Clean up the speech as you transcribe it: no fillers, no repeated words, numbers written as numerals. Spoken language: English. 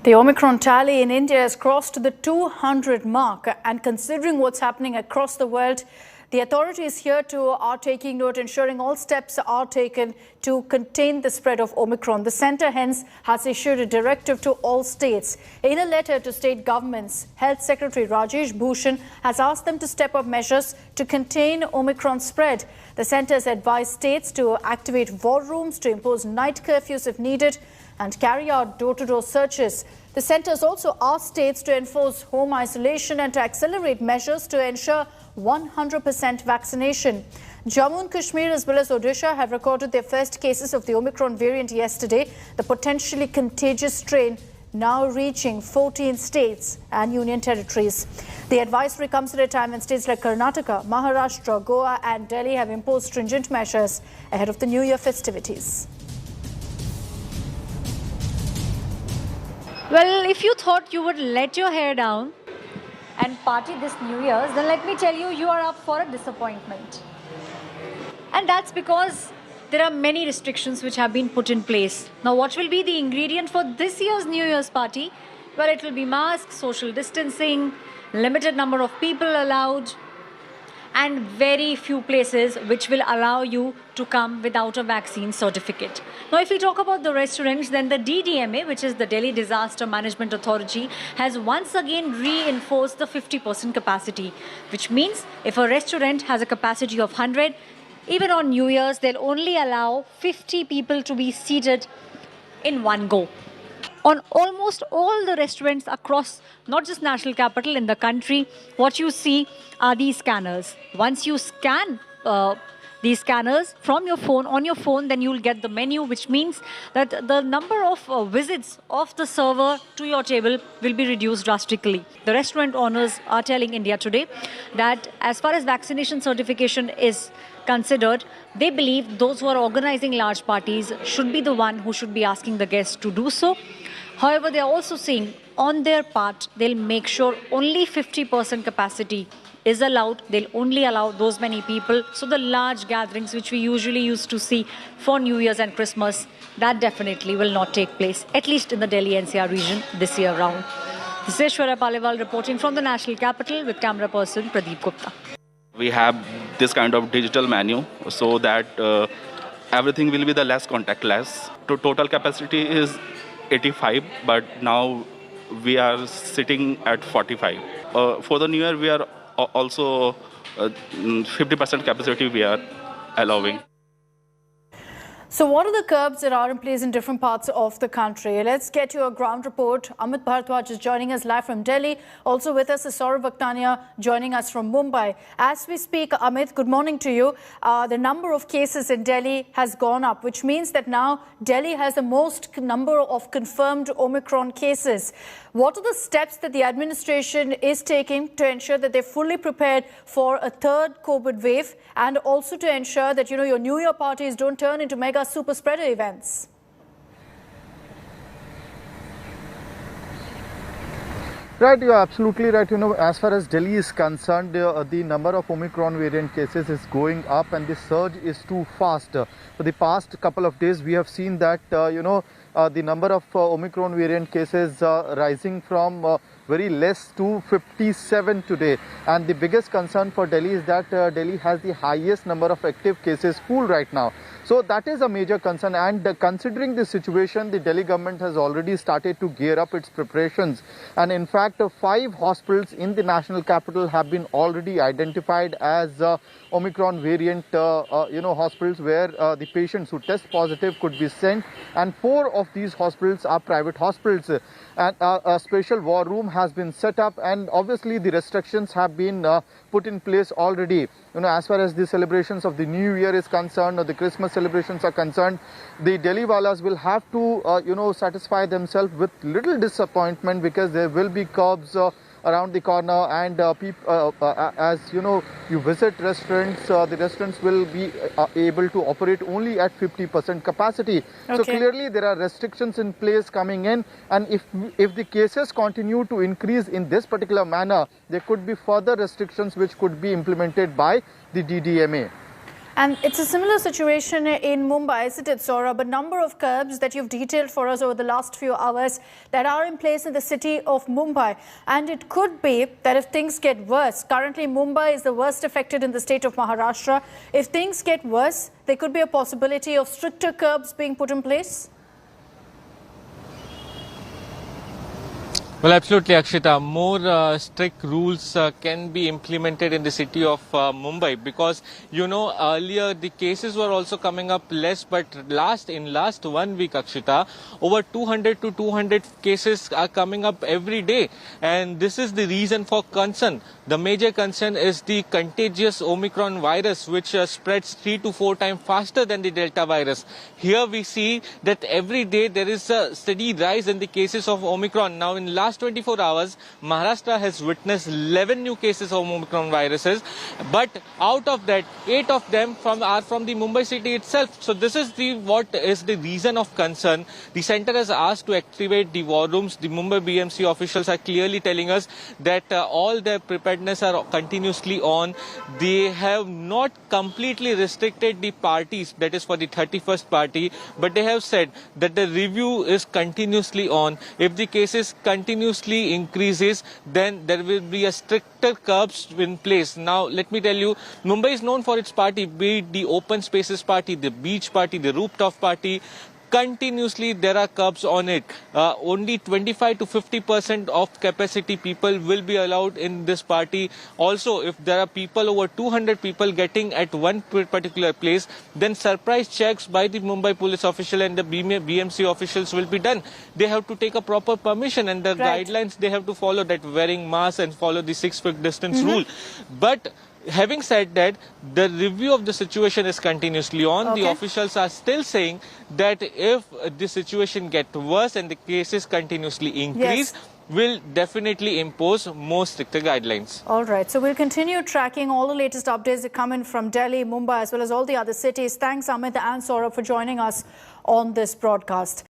The Omicron tally in India has crossed the 200 mark, and considering what's happening across the world, the authorities here too are taking note, ensuring all steps are taken to contain the spread of Omicron. The centre hence has issued a directive to all states. In a letter to state governments, Health Secretary Rajesh Bhushan has asked them to step up measures to contain Omicron spread. The centre has advised states to activate war rooms, to impose night curfews if needed, and carry out door-to-door searches. The centre has also asked states to enforce home isolation and to accelerate measures to ensure 100% vaccination. Jammu and Kashmir as well as Odisha have recorded their first cases of the Omicron variant yesterday, the potentially contagious strain now reaching 14 states and union territories. The advisory comes at a time when states like Karnataka, Maharashtra, Goa and Delhi have imposed stringent measures ahead of the New Year festivities. Well, if you thought you would let your hair down and party this New Year's, then let me tell you, you are up for a disappointment. And that's because there are many restrictions which have been put in place. Now, what will be the ingredient for this year's New Year's party? Well, it will be masks, social distancing, limited number of people allowed, and very few places which will allow you to come without a vaccine certificate. Now, if we talk about the restaurants, then the DDMA, which is the Delhi Disaster Management Authority, has once again reinforced the 50% capacity, which means if a restaurant has a capacity of 100, even on New Year's, they'll only allow 50 people to be seated in one go. On almost all the restaurants across, not just national capital, in the country, what you see are these scanners. Once you scan these scanners from your phone, on your phone, then you'll get the menu, which means that the number of visits of the server to your table will be reduced drastically. The restaurant owners are telling India Today that as far as vaccination certification is considered, they believe those who are organizing large parties should be the one who should be asking the guests to do so. However, they're also saying on their part, they'll make sure only 50% capacity is allowed. They'll only allow those many people. So the large gatherings which we usually used to see for New Year's and Christmas, that definitely will not take place, at least in the Delhi NCR region this year round. This is Aishwarya Paliwal reporting from the national capital with camera person Pradeep Gupta. We have this kind of digital menu so that everything will be the less contactless. Total capacity is 85, but now we are sitting at 45. For the New Year, we are also 50% capacity we are allowing. So what are the curbs that are in place in different parts of the country? Let's get you a ground report. Amit Bharadwaj is joining us live from Delhi. Also with us is Saurav Vakhtania joining us from Mumbai. As we speak, Amit, good morning to you. The number of cases in Delhi has gone up, which means that now Delhi has the most number of confirmed Omicron cases. What are the steps that the administration is taking to ensure that they're fully prepared for a third COVID wave, and also to ensure that, your New Year parties don't turn into mega super spreader events? Right, you're absolutely right. As far as Delhi is concerned, the number of Omicron variant cases is going up and the surge is too fast. For the past couple of days, we have seen that, the number of Omicron variant cases rising from very less to 57 today. And the biggest concern for Delhi is that Delhi has the highest number of active cases pool right now. So that is a major concern, and considering the situation, the Delhi government has already started to gear up its preparations. And in fact, 5 hospitals in the national capital have been already identified as Omicron variant hospitals where the patients who test positive could be sent. And 4 of these hospitals are private hospitals. And a special war room has been set up, and obviously the restrictions have been put in place already. As far as the celebrations of the New Year is concerned, or the Christmas celebrations are concerned, the Delhi walas will have to, satisfy themselves with little disappointment, because there will be curbs around the corner, and as you visit restaurants, the restaurants will be able to operate only at 50% capacity. Okay. So clearly there are restrictions in place coming in, and if the cases continue to increase in this particular manner, there could be further restrictions which could be implemented by the DDMA. And it's a similar situation in Mumbai, isn't it, Saurabh? A number of curbs that you've detailed for us over the last few hours that are in place in the city of Mumbai. And it could be that if things get worse, currently Mumbai is the worst affected in the state of Maharashtra. If things get worse, there could be a possibility of stricter curbs being put in place? Well, absolutely, Akshita. More strict rules can be implemented in the city of Mumbai because, you know, earlier the cases were also coming up less, but in last 1 week, Akshita, over 200 to 200 cases are coming up every day. And this is the reason for concern. The major concern is the contagious Omicron virus, which spreads 3 to 4 times faster than the Delta virus. Here we see that every day there is a steady rise in the cases of Omicron. Now, in last 24 hours, Maharashtra has witnessed 11 new cases of Omicron viruses, but out of that, 8 of them are from the Mumbai city itself. So this is what is the reason of concern. The center has asked to activate the war rooms. The Mumbai BMC officials are clearly telling us that all their preparedness are continuously on. They have not completely restricted the parties, that is for the 31st party, but they have said that the review is continuously on. If the cases continuously increases, then there will be a stricter curbs in place. Now, let me tell you, Mumbai is known for its party, be it the open spaces party, the beach party, the rooftop party. Continuously there are curbs on it. Only 25 to 50% of capacity people will be allowed in this party. Also, if there are people, over 200 people getting at one particular place, then surprise checks by the Mumbai police official and the BMC officials will be done. They have to take a proper permission, and the guidelines they have to follow, that wearing masks and follow the 6 feet distance rule. But having said that, the review of the situation is continuously on. Okay. The officials are still saying that if the situation gets worse and the cases continuously increase, will definitely impose more stricter guidelines. All right. So we'll continue tracking all the latest updates that come in from Delhi, Mumbai, as well as all the other cities. Thanks, Amit and Saurabh, for joining us on this broadcast.